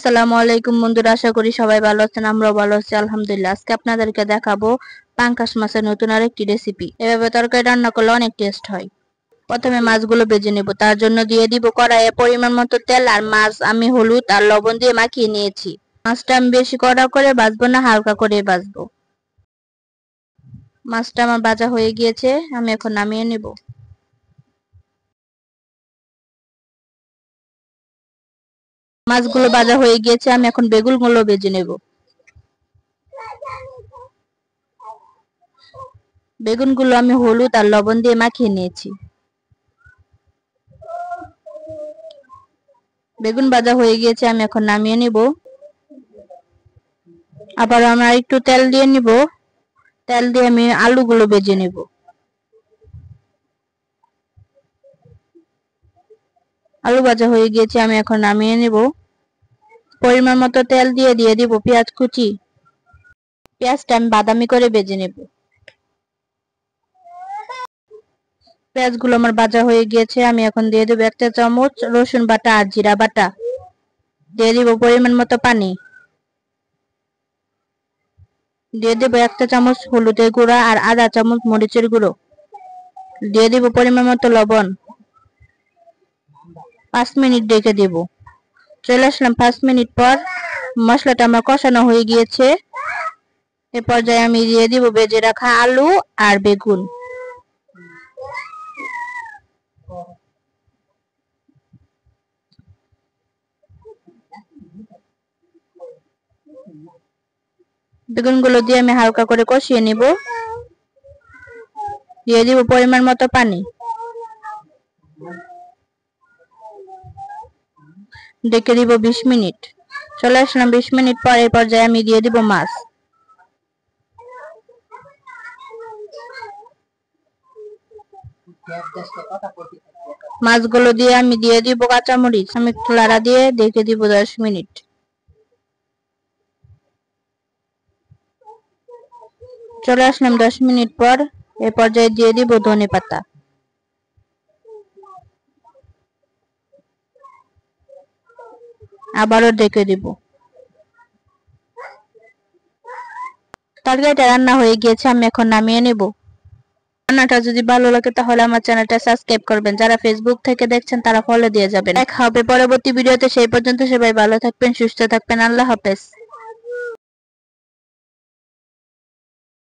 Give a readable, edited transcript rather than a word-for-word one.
আসসালামু আলাইকুম বন্ধুরা, আশা করি সবাই ভালো আছেন। আমরাও ভালো আছি আলহামদুলিল্লাহ। আজকে আপনাদেরকে দেখাবো পাঙ্গাস মাছের নতুন আরেকটি রেসিপি। এভাবে তরকারি রান্না করলে অনেক টেস্ট হয়। প্রথমে মাছগুলো ভেজে নেব। তার জন্য দিয়ে দিব কড়াইয়ে পরিমাণ মতো তেল, আর মাছ আমি হলুদ আর লবণ দিয়ে মাখিয়ে নিয়েছি। মাছটা আমি বেশি কড়া করে ভাজবো না, হালকা করে ভাজবো। মাছটা আমার ভাজা হয়ে গিয়েছে, আমি এখন নামিয়ে নেব। মাছগুলো ভাজা হয়ে গিয়েছে, আমি এখন বেগুনগুলো ভেজে নেব। বেগুনগুলো আমি হলুদ আর লবণ দিয়ে মাখিয়ে নিয়েছি। বেগুন ভাজা হয়ে গিয়েছে, আমি এখন নামিয়ে নিব। আবার আমরা একটু তেল দিয়ে নিব। তেল দিয়ে আমি আলুগুলো ভেজে নেব। আলু ভাজা হয়ে গিয়েছে, আমি এখন নামিয়ে নেব। পরিমাণ মতো তেল দিয়ে দিব পেঁয়াজ কুচি। পেঁয়াজটা আমি বাদামি করে ভেজে নেব। পেঁয়াজগুলো আমার ভাজা হয়ে গিয়েছে, আমি এখন দিয়ে দেবো 1 চা চামচ রসুন বাটা আর জিরা বাটা। দিয়ে দিব পরিমাণ মতো পানি। দিয়ে দেবো 1 চা চামচ হলুদের গুঁড়া আর আধা চামচ মরিচের গুঁড়ো। দিয়ে দিব পরিমাণ মতো লবণ। 5 মিনিট ঢেকে দেব। চলে আসলাম 5 মিনিট পর। মশলাটা আমার কষানো হয়ে গিয়েছে। এ পর্যায়ে আমি দিয়ে দিব ভেজে রাখা আলু আর বেগুন। বেগুনগুলো দিয়ে আমি হালকা করে কষিয়ে নিব। দিয়ে দিব পরিমাণ মতো পানি। ঢেকে দিব 20 মিনিট। চলে আসলাম 20 মিনিট পর। এই পর্যায়ে আমি দিয়ে দিব মাছ। মাছগুলো দিয়ে আমি দিয়ে দিব কাঁচামরিচ। আমি একটু লাড়া দিয়ে ঢেকে দিব 10 মিনিট। চলে আসলাম 10 মিনিট পর। এই পর্যায়ে দিয়ে দিব ধনেপাতা। আবারও ঢেকে দিব। তরকারিটা রান্না হয়ে গিয়েছে, আমি এখন নামিয়ে নেব। রান্নাটা যদি ভালো লাগে তাহলে আমার চ্যানেলটা সাবস্ক্রাইব করবেন। যারা ফেসবুক থেকে দেখছেন তারা ফলো দিয়ে যাবেন। দেখা হবে পরবর্তী ভিডিওতে। সেই পর্যন্ত সবাই ভালো থাকবেন, সুস্থ থাকবেন। আল্লাহ হাফেজ।